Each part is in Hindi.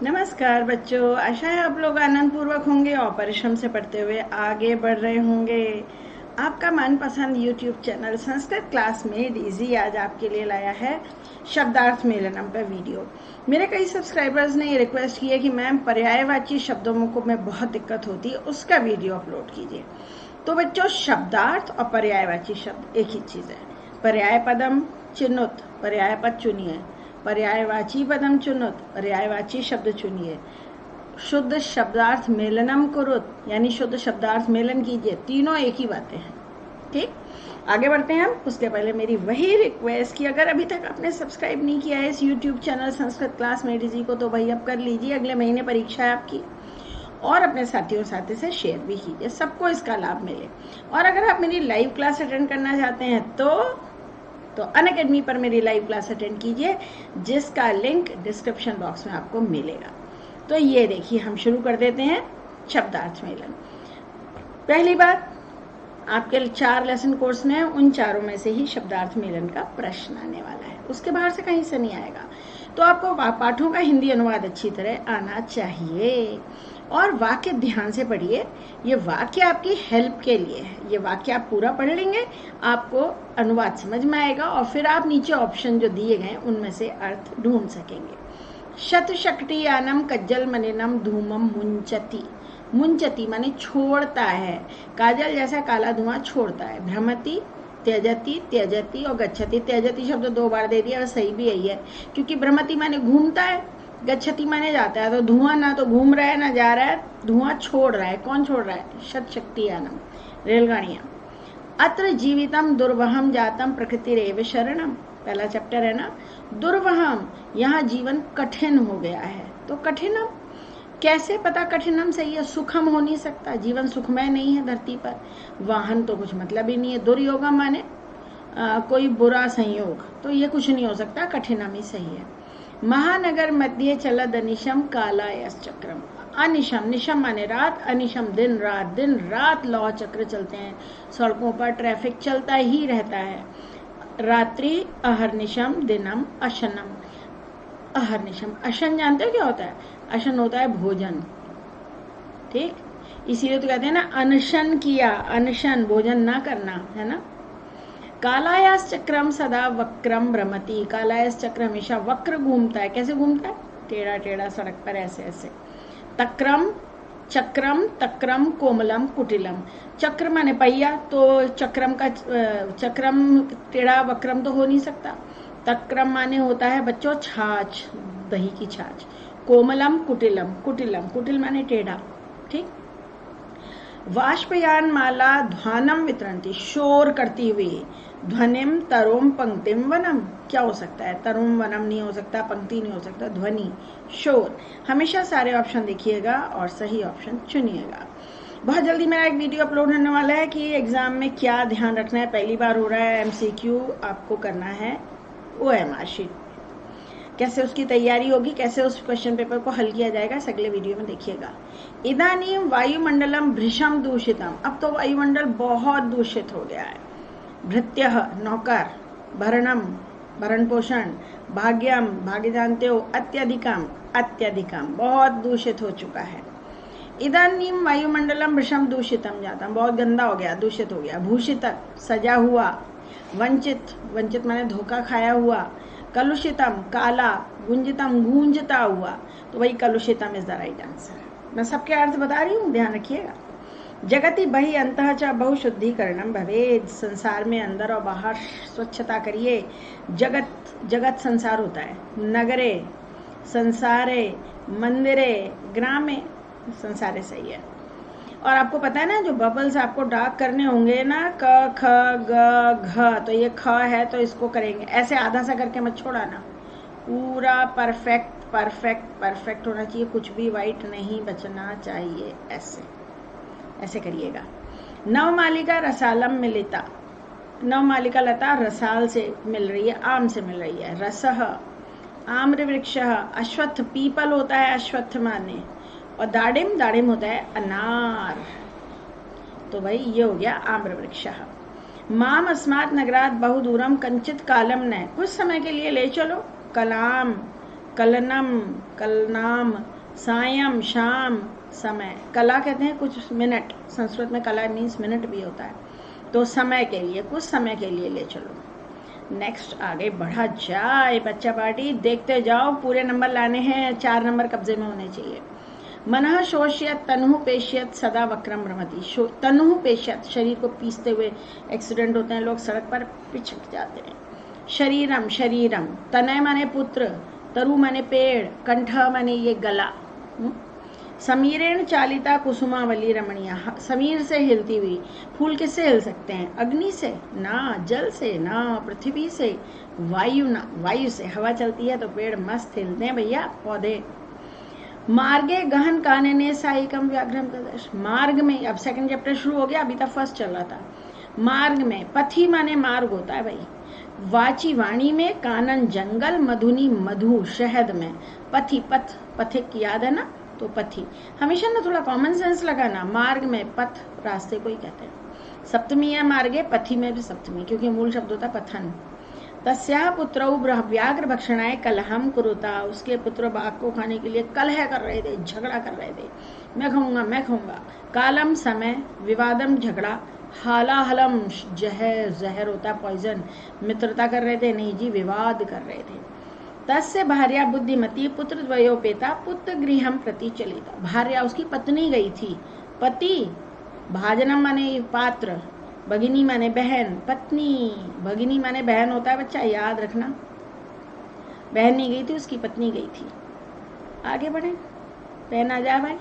नमस्कार बच्चों, आशा है आप लोग आनंद पूर्वक होंगे और परिश्रम से पढ़ते हुए आगे बढ़ रहे होंगे। आपका मनपसंद YouTube channel Sanskrit class made easy आज आपके लिए लाया है शब्दार्थ मेलनम का वीडियो। मेरे कई सब्सक्राइबर्स ने ये रिक्वेस्ट की है कि मैम पर्यायवाची शब्दों को में बहुत दिक्कत होती है, उसका वीडियो अपलोड कीजिए। तो बच्चों, शब्दार्थ और पर्यायवाची शब्द एक ही चीज़ है। पर्याय पदम चिन्नुत, पर्याय पद चुनिए। पर्यायवाची पदम चुनुत, पर्यायवाची शब्द चुनिए। शुद्ध शब्दार्थ मेलनम कुरुत, यानी शुद्ध शब्दार्थ मेलन कीजिए। तीनों एक ही बातें हैं। ठीक, आगे बढ़ते हैं हम। उसके पहले मेरी वही रिक्वेस्ट कि अगर अभी तक आपने सब्सक्राइब नहीं किया है इस YouTube channel Sanskrit class made easy को, तो भाई अब कर लीजिए। अगले महीने परीक्षा है आपकी, और अपने साथियों साथी से शेयर भी कीजिए, सबको इसका लाभ मिले। और अगर आप मेरी लाइव क्लास अटेंड करना चाहते हैं तो अनअकैडमी पर मेरी लाइव क्लास अटेंड कीजिए, जिसका लिंक डिस्क्रिप्शन बॉक्स में आपको मिलेगा। तो ये देखिए, हम शुरू कर देते हैं शब्दार्थ मेलन। पहली बात, आपके 4 लेसन कोर्स में उन चारों में से ही शब्दार्थ मेलन का प्रश्न आने वाला है, उसके बाहर से कहीं से नहीं आएगा। तो आपको पाठों का हिंदी अनुवाद अच्छी तरह आना चाहिए और वाक्य ध्यान से पढ़िए। ये वाक्य आपकी हेल्प के लिए है। ये वाक्य आप पूरा पढ़ लेंगे, आपको अनुवाद समझ में आएगा और फिर आप नीचे ऑप्शन जो दिए गए उनमें से अर्थ ढूंढ सकेंगे। शतशक्तियानम कज्जल मलिनम धूमम मुंचती। मुंचती माने छोड़ता है, काजल जैसा काला धुआं छोड़ता है। भ्रमति, त्यजति, त्यजति और गच्छति। त्यजति शब्द 2 बार दे दिया, सही भी यही है, क्योंकि भ्रमति माने घूमता है, गच्छति माने जाता है। तो धुआं ना तो घूम रहा है ना जा रहा है, धुआं छोड़ रहा है। कौन छोड़ रहा है? शतशक्तियानम, रेलगाड़ियां। अत्र जीवितम दुर्वहम जातम प्रकृतिरेव शरणम, पहला चैप्टर है ना। दुर्वहम, यहाँ जीवन कठिन हो गया है। तो कठिनम कैसे पता कठिनम सही है? सुखम हो नहीं सकता, जीवन सुखमय नहीं है धरती पर। वाहन तो कुछ मतलब ही नहीं है। दुर्योगम माने कोई बुरा संयोग, तो ये कुछ नहीं हो सकता, कठिनम ही सही है। महानगर मध्य चलद अनिशम कालायस चक्रम। अनिशम, निशम माने रात, अनिशम दिन रात। दिन रात लौह चक्र चलते हैं सड़कों पर, ट्रैफिक चलता ही रहता है। रात्रि अहर्निशम, दिनम अशनम। अहर्निशम, अशन जानते हो क्या होता है? अशन होता है भोजन। ठीक, इसीलिए तो कहते हैं ना अनशन किया, अनशन भोजन ना करना, है ना। कालायास चक्रम सदा वक्रम भ्रमति। कालायास चक्र हमेशा वक्र घूमता है। कैसे घूमता है? टेढ़ा टेढ़ा सड़क पर, ऐसे ऐसे। तक्रम, चक्रम, तक्रम कोमलम कुटिलम। चक्र माने पहिया, तो चक्रम का चक्रम टेढ़ा वक्रम तो हो नहीं सकता। तक्रम माने होता है बच्चों छाछ, दही की छाछ। कोमलम कुटिलम, कुटिलम कुटिल माने टेढ़ा। ठीक, वाष्पयान माला ध्वानम वितरणती, शोर करती हुई। ध्वनिम तरुम पंक्तिम वनम, क्या हो सकता है? तरुम वनम नहीं हो सकता, पंक्ति नहीं हो सकता, ध्वनि, शोर। हमेशा सारे ऑप्शन देखिएगा और सही ऑप्शन चुनिएगा। बहुत जल्दी मेरा एक वीडियो अपलोड होने वाला है कि एग्जाम में क्या ध्यान रखना है। पहली बार हो रहा है, MCQ आपको करना है OMR शीट, कैसे उसकी तैयारी होगी, कैसे उस क्वेश्चन पेपर को हल किया जाएगा, इस अगले वीडियो में देखिएगा। इदानीम वायुमंडलम भृशम दूषितम, अब तो वायुमंडल बहुत दूषित हो गया है। भृत्यः नौकर, भरणम भरण पोषण, भाग्यम भाग्य जानते हो, अत्यधिकम अत्यधिकम बहुत दूषित हो चुका है। इदानीम वायुमंडलम भृशम दूषितम जातम, बहुत गंदा हो गया, दूषित हो गया। भूषित, सजा हुआ। वंचित, वंचित माने धोखा खाया हुआ। कलुषितम, काला। गुंजितम, गूंजता हुआ। तो वही कलुषितम इज द राइट आंसर। मैं सबके अर्थ बता रही हूँ, ध्यान रखिएगा। जगति बहि अंतः च बहुशुद्धिकरणम भवेद, संसार में अंदर और बाहर स्वच्छता करिए। जगत, जगत संसार होता है। नगरे, संसारे, मंदिरे, ग्रामे, संसारे सही है। और आपको पता है ना, जो बबल्स आपको डार्क करने होंगे ना, क ख ग घ, तो ये ख है तो इसको करेंगे ऐसे, आधा सा करके मत छोड़ाना, पूरा परफेक्ट परफेक्ट परफेक्ट होना चाहिए, कुछ भी वाइट नहीं बचना चाहिए। ऐसे ऐसे करिएगा। नवमालिका रसालम मिलिता, नवमालिका लता रसाल से मिल रही है, आम से मिल रही है। रसह, आम्र वृक्ष। अश्वत्थ, पीपल होता है अश्वत्थ माने। और दाडिम, दाडिम होता है अनार। तो भाई ये हो गया आम्र वृक्ष। माम अस्मात् नगरात बहुदूरम कंचित कालम न, कुछ समय के लिए ले चलो। कलाम, कलनम, कलनाम, सायं, शाम, समय। कला कहते हैं कुछ मिनट, संस्कृत में कला मीन्स मिनट भी होता है, तो समय के लिए, कुछ समय के लिए ले चलो। नेक्स्ट आगे बढ़ा जाए बच्चा पार्टी, देखते जाओ, पूरे नंबर लाने हैं, 4 नंबर कब्जे में होने चाहिए। मनः शोष्यत तनुः पेश्यत सदा वक्रम भ्रमति। तनुः पेश्यत, शरीर को पीसते हुए एक्सीडेंट होते हैं, लोग सड़क पर पिछड़ जाते हैं। शरीरम, शरीरम, तनय माने पुत्र, तरु माने पेड़, कंठ माने ये गला। समीरेण चालिता कुसुमावली रमणीया, समीर से हिलती हुई। फूल किससे हिल सकते हैं? अग्नि से ना, जल से ना, पृथ्वी से, वायु ना, वायु से। हवा चलती है तो पेड़ मस्त हिलते हैं भैया, पौधे। मार्गे गहन कानने साइकम व्याघ्रम प्रदर्श, मार्ग में, अब सेकंड चैप्टर शुरू हो गया, अभी तक फर्स्ट चल रहा था। मार्ग में, पथी माने मार्ग होता है भाई, वाची वाणी में, कानन जंगल, मधुनी मधु, शहद में। पथी, पथ, पथिक याद है ना, तो पथी। हमेशा ना थोड़ा कॉमन सेंस लगाना, मार्ग में, पथ, रास्ते को ही कहते हैं। सप्तमी है मार्गे, पथी में भी सप्तमी, क्योंकि मूल शब्द होता है पथन। तस्या पुत्रौ व्याघ्र भक्षणाय कलहम कुरुता, उसके पुत्र बाघ को खाने के लिए कलह कर रहे थे, झगड़ा कर रहे थे, मैं खाऊंगा मैं खाऊंगा। कालम समय, विवादम झगड़ा, हालाहलम जहर, जहर होता है पॉइजन, मित्रता कर रहे थे, नहीं जी विवाद कर रहे थे। तस्य भार्या बुद्धिमती पुत्र द्वयोपेता पुत्र गृहम प्रति चलिता, भार्या उसकी पत्नी गई थी, पति, भाजनम माने पात्र, भगिनी माने बहन, पत्नी, भगिनी माने बहन होता है बच्चा, याद रखना। बहन नहीं गई थी, उसकी पत्नी गई थी। आगे बढ़े, पहन आ जा भाई।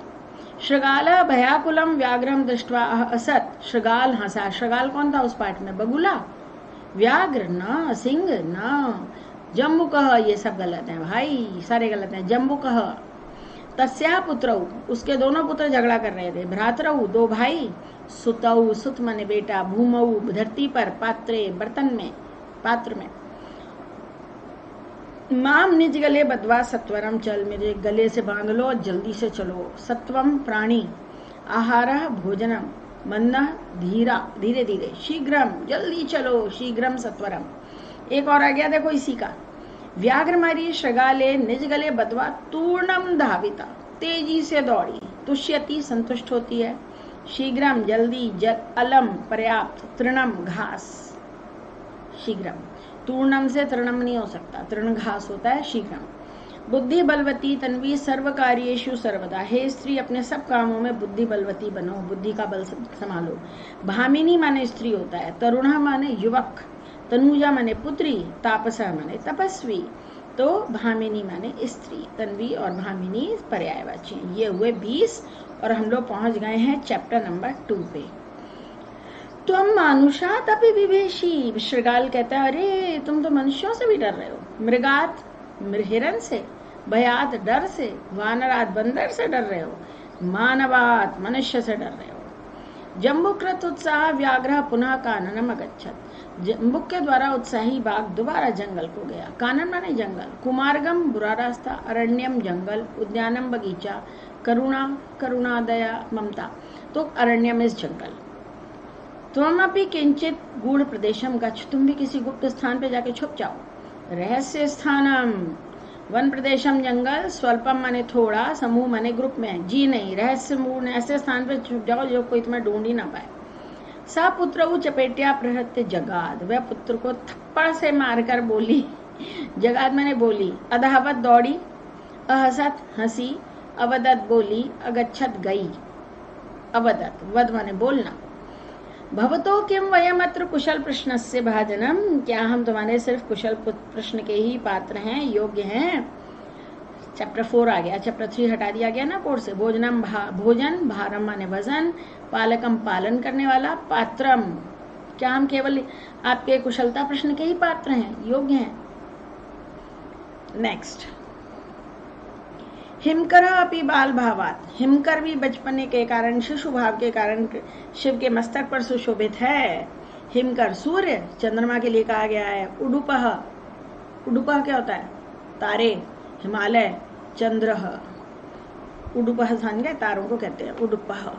श्रृगाल भयाकुलम व्याघ्रम दृष्ट्वा असत, श्रृगाल हंसा। श्रृगाल कौन था उस पाठ में? बगुला। व्याघ्र ना, सिंह ना, जम्बुकः, ये सब गलत है भाई, सारे गलत हैं। जम्बुकः, तस्या पुत्रौ, उसके दोनों पुत्र झगड़ा कर रहे थे। भ्रातरौ, 2 भाई। सुतौ, सुत माने बेटा। भूमौ, धरती पर। पात्रे, बर्तन में, पात्र में। माम निज गले बदवा सत्वरम चल, मेरे गले से बांध लो, जल्दी से चलो। सत्वम प्राणी, आहारः भोजनम, मन्नः धीरा, धीरे धीरे। शीघ्रम, जल्दी चलो, शीघ्रम सत्वरम। एक और आ गया देखो इसी का। व्याघ्र मारी श्रृगाले निज गले बदवा तूर्णम धाविता, तेजी से दौड़ी। तुष्यति, संतुष्ट होती है। शीघ्रम, जल्दी। जल, अलम, पर्याप्त। तृणम, घास। शीघ्रम, तूर्णम से तृणम नहीं हो सकता, तृण घास होता है। शीघ्रम। बुद्धि बलवती तन्वी सर्व कार्येषु सर्वदा, हे स्त्री अपने सब कामों में बुद्धि बलवती बनो, बुद्धि का बल संभालो। भामिनी माने स्त्री होता है। तरुणा माने युवक। तनुजा माने पुत्री। तापसा माने तपस्वी। तो भामिनी माने स्त्री। तन्वी और भामिनी पर्यायवाची। ये हुए 20 और हम लोग पहुंच गए हैं चैप्टर नंबर 2 पे। तुम मानुषा तपि विभेशी, श्रृगाल कहता है अरे तुम तो मनुष्यों से भी डर रहे हो। मृगात, हिरण से। भयात, डर से। वानरात, बंदर से डर रहे हो। मानवात, मनुष्य से डर रहे हो। जम्बुकृत उत्साह व्याघ्र पुनः काननम अगच्छत, जम्बुक के द्वारा उत्साही बाघ दोबारा जंगल को गया। कानन माने जंगल। कुमार्गम, बुरा रास्ता। अरण्यम, जंगल। उद्यानम, बगीचा। करुणा, करुणा, दया, ममता, तो अरण्यम इस जंगल। त्वमपि किंचित गूढ़ प्रदेशम गच्छ, तुम भी किसी गुप्त स्थान पे जाके छुप जाओ। रहस्य स्थानम, वन प्रदेशम जंगल। स्वल्पम माने थोड़ा। समूह माने ग्रुप में, जी नहीं, रहस्य मूर्ण ऐसे स्थान पे छुप जाओ जो कोई तुम्हें ढूंढ ही ना पाए। सा पुत्र चपेटिया प्रहत्य जगाद, वह पुत्र को थप्पड़ से मारकर बोली। जगाद माने बोली। अधावत, दौड़ी। अहसत, हंसी। अवदत, बोली। अगच्छत, गई। अवदत, वद माने बोलना। भवतो किम वयम अत्र कुशल प्रश्नस्य भाजनम, क्या हम तुम्हारे सिर्फ कुशल प्रश्न के ही पात्र हैं, योग्य हैं। चैप्टर 4 आ गया, चैप्टर 3 हटा दिया गया ना कोर्स से। भोजनम, भोजन। भारम माने वजन। पालकम, पालन करने वाला। पात्रम, क्या हम केवल आपके कुशलता प्रश्न के ही पात्र हैं, योग्य हैं। नेक्स्ट, हिमकर अपि बाल भावात, हिमकर भी बचपने के कारण, शिशु भाव के कारण शिव के मस्तक पर सुशोभित है। हिमकर, सूर्य, चंद्रमा के लिए कहा गया है। उडुपह, उडुपह क्या होता है? तारे। हिमालय, चंद्र। उडुपह स्थान के तारों को कहते हैं उडुपह।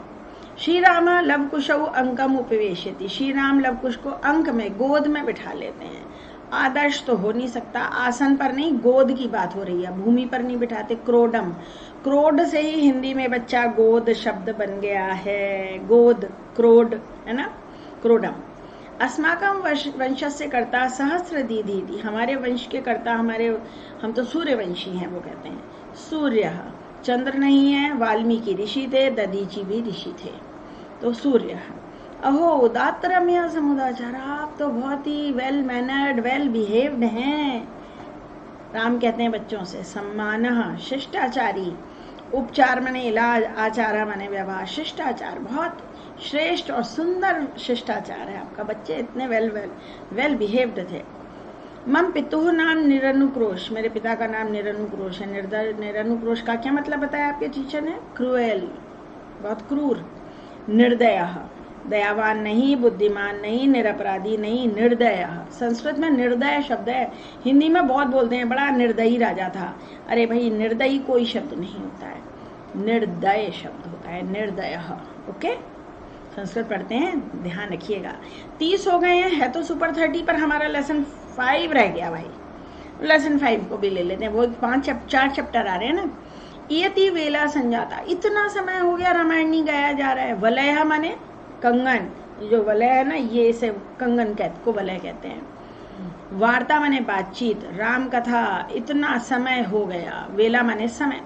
श्री राम लवकुशौ अंकम उपवेशयति, श्री राम लवकुश को अंक में, गोद में बिठा लेते हैं। आदर्श तो हो नहीं सकता, आसन पर नहीं, गोद की बात हो रही है, भूमि पर नहीं बिठाते। क्रोडम, क्रोड से ही हिंदी में बच्चा गोद शब्द बन गया है, गोद, क्रोड, है ना, क्रोडम। अस्माकम वंशस्य कर्ता सहस्र दीदी, हमारे वंश के कर्ता, हम तो सूर्यवंशी हैं, वो कहते हैं। सूर्य, चंद्र नहीं है, वाल्मीकि ऋषि थे, दधीची भी ऋषि थे, तो सूर्य। अहो उदात्त रम्य समुदाचार, आप तो बहुत ही वेल मैनर्ड, वेल बिहेव्ड हैं। राम कहते हैं बच्चों से, सम्मान शिष्टाचारी, उपचार माने इलाज, आचार माने व्यवहार, शिष्टाचार बहुत श्रेष्ठ और सुंदर शिष्टाचार है आपका, बच्चे इतने वेल बिहेव्ड थे। मम पितुः नाम निरनुक्रोश, मेरे पिता का नाम निरनुक्रोश है। निरनुक्रोश का क्या मतलब बताया आपके टीचर ने? क्रूएल, बहुत क्रूर। निर्दय, दयावान नहीं, बुद्धिमान नहीं, निरपराधी नहीं, निर्दय। संस्कृत में निर्दय शब्द है, हिंदी में बहुत बोलते हैं बड़ा निर्दयी राजा था। अरे भाई, निर्दयी कोई शब्द नहीं होता है, निर्दय शब्द होता है, निर्दय। ओके, संस्कृत पढ़ते हैं, ध्यान रखिएगा। 30 हो गए हैं, है तो सुपर 30 पर हमारा लेसन 5 रह गया भाई। लेसन 5 को भी ले लेते हैं, वो 4 चैप्टर आ रहे हैं ना। इयति वेला संजाता, इतना समय हो गया रामायण नहीं गाया जा रहा है। वलय माने कंगन, जो वलय है ना, ये इसे कंगन को वलय कहते हैं। वार्ता माने बातचीत, राम कथा, इतना समय हो गया। वेला माने समय।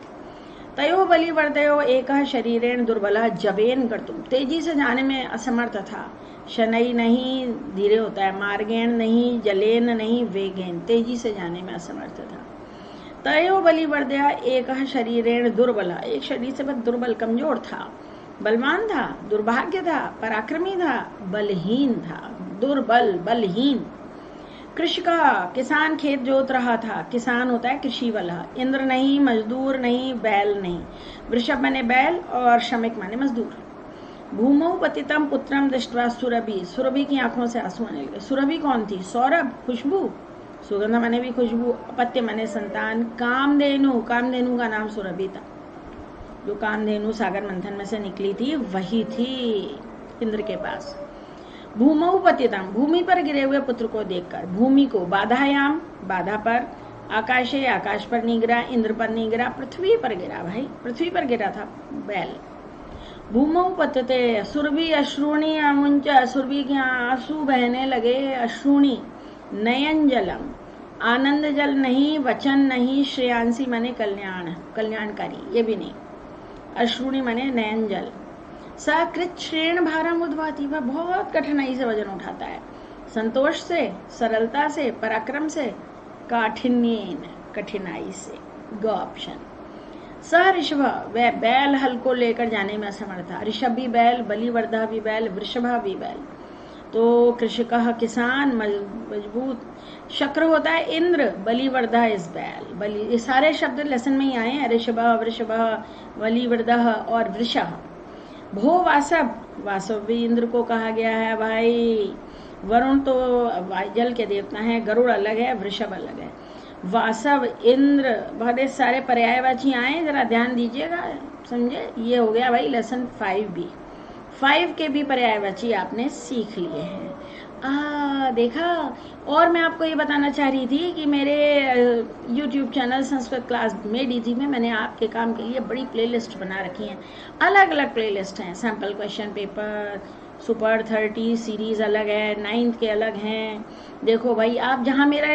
तयो बलिवर्दयो एक शरीरेण दुर्बल जवेन कर्तुम, तेजी से जाने में असमर्थ था। शनई नहीं, धीरे होता है। मार्गेण नहीं, जलेन नहीं, वेगेन, तेजी से जाने में असमर्थ था। तयो बलिवर्दया एक शरीरेण दुर्बल, एक शरीर से बहुत दुर्बल, कमजोर था। बलवान था, दुर्भाग्य था, पराक्रमी था, बलहीन था, दुर्बल, बलहीन। कृषि का, किसान खेत जोत रहा था, किसान होता है कृषि वाला। इंद्र नहीं, मजदूर नहीं, बैल नहीं। वृषभ माने बैल और श्रमिक माने मजदूर। भूमौ पतितम पुत्रम दृष्ट्वा सुरभि, सुरभि की आंखों से आंसू आने लगे। सुरभि कौन थी? सौरभ, खुशबू, सुगंध माने भी खुशबू, अपत्य माने संतान। कामधेनु, कामधेनु का नाम सुरभि था। जो कामधेनु सागर मंथन में से निकली थी वही थी इंद्र के पास। भूमौ पतितम, भूमि पर गिरे हुए पुत्र को देखकर। भूमि को बाधायाम, बाधा पर। आकाशे, आकाश पर नहीं गिरा, इंद्र पर नहीं गिरा, पृथ्वी पर गिरा भाई, पृथ्वी पर गिरा था बैल। भूमौ पतते सुरभि अश्रुणी अमुंच, सुरभि के आंसू बहने लगे। अश्रुणी, नयन जलम, आनंद जल नहीं, वचन नहीं। श्रेयांसी माने कल्याण, कल्याणकारी, ये भी नहीं। अश्रुणी माने नयन जल। सकृत श्रेण भारम उद्वाती, वह बहुत कठिनाई से वजन उठाता है। संतोष से, सरलता से, पराक्रम से, काठिन्येन, कठिनाई से। ग ऑप्शन। स ऋषभ, वह बैल हल को लेकर जाने में असमर्थ था। ऋषभ भी बैल, बलिवर्धा भी बैल, वृषभा भी बैल। तो कृषकः किसान, मजबूत। शक्र होता है इंद्र, बलिवर्धा इस बैल। बलि, ये सारे शब्द लेसन में ही आए हैं। ऋषभ, वृषभ, बलिवर्धा और वृषभ। भो वासव, वासव भी इंद्र को कहा गया है भाई। वरुण तो जल के देवता हैं, गरुड़ अलग है, वृषभ अलग है। वासव, इंद्र, बहुत सारे पर्यायवाची आए, जरा ध्यान दीजिएगा, समझे। ये हो गया भाई लेसन 5 भी। 5 के भी पर्यायवाची आपने सीख लिए हैं। देखा। और मैं आपको ये बताना चाह रही थी कि मेरे YouTube चैनल संस्कृत क्लास में डीजी में मैंने आपके काम के लिए बड़ी प्लेलिस्ट बना रखी हैं। अलग अलग प्लेलिस्ट हैं। Sample question paper, super 30 series अलग है, 9th के अलग हैं। देखो भाई, आप जहाँ मेरा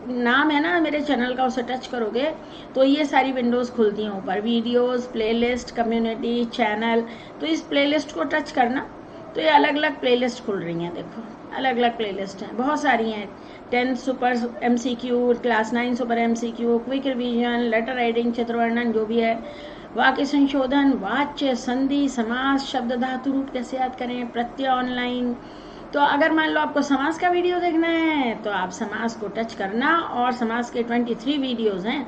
नाम है ना मेरे चैनल का, उसे टच करोगे तो ये सारी विंडोज़ खुलती हैं ऊपर। Videos, playlist, community, channel. तो इस प्लेलिस्ट को टच करना तो ये अलग अलग प्लेलिस्ट खुल रही हैं। देखो, अलग अलग प्लेलिस्ट हैं, बहुत सारी हैं। 10th super MCQ, class 9 super MCQ, quick revision, letter writing, चित्रवर्णन, जो भी है, वाक्य संशोधन, वाच्य, संधि, समास, शब्द धातु रूट कैसे याद करें, प्रत्यय ऑनलाइन। तो अगर मान लो आपको समास का वीडियो देखना है तो आप समास को टच करना, और समास के 23 वीडियोज़ हैं,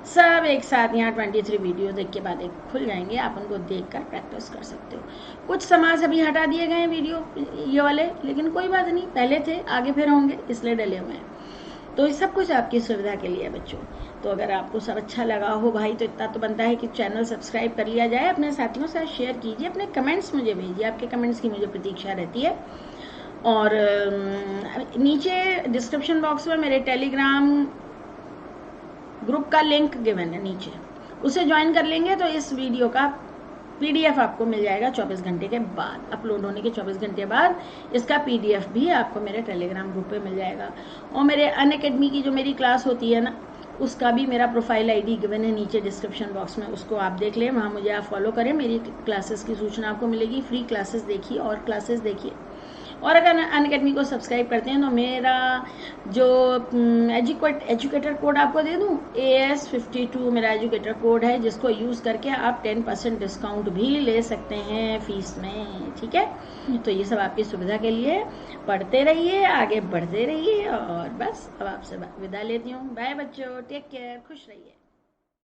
सब एक साथ यहाँ 23 वीडियो देख के बाद एक खुल जाएंगे। आप उनको देखकर प्रैक्टिस कर सकते हो। कुछ समास अभी हटा दिए गए हैं वीडियो ये वाले, लेकिन कोई बात नहीं, पहले थे, आगे फिर होंगे, इसलिए डले हुए हैं। तो ये सब कुछ आपकी सुविधा के लिए है बच्चों। तो अगर आपको सब अच्छा लगा हो भाई, तो इतना तो बनता है कि चैनल सब्सक्राइब कर लिया जाए, अपने साथियों से शेयर कीजिए, अपने कमेंट्स मुझे भेजिए, आपके कमेंट्स की मुझे प्रतीक्षा रहती है। और नीचे डिस्क्रिप्शन बॉक्स में मेरे टेलीग्राम ग्रुप का लिंक गिवन है नीचे, उसे ज्वाइन कर लेंगे तो इस वीडियो का PDF आपको मिल जाएगा 24 घंटे के बाद, अपलोड होने के 24 घंटे बाद इसका PDF भी आपको मेरे टेलीग्राम ग्रुप पे मिल जाएगा। और मेरे अनअकैडमी की जो मेरी क्लास होती है ना, उसका भी मेरा प्रोफाइल ID गिवन है नीचे डिस्क्रिप्शन बॉक्स में, उसको आप देख लें, वहाँ मुझे आप फॉलो करें, मेरी क्लासेस की सूचना आपको मिलेगी। फ्री क्लासेस देखिए और क्लासेस देखिए। और अगर अनअकैडमी को सब्सक्राइब करते हैं तो मेरा जो एजुकेटर कोड आपको दे दूं, AS52 मेरा एजुकेटर कोड है, जिसको यूज़ करके आप 10% डिस्काउंट भी ले सकते हैं फीस में। ठीक है, तो ये सब आपकी सुविधा के लिए, पढ़ते रहिए, आगे बढ़ते रहिए। और बस अब आपसे विदा लेती हूँ। बाय बच्चों, टेक केयर, खुश रहिए।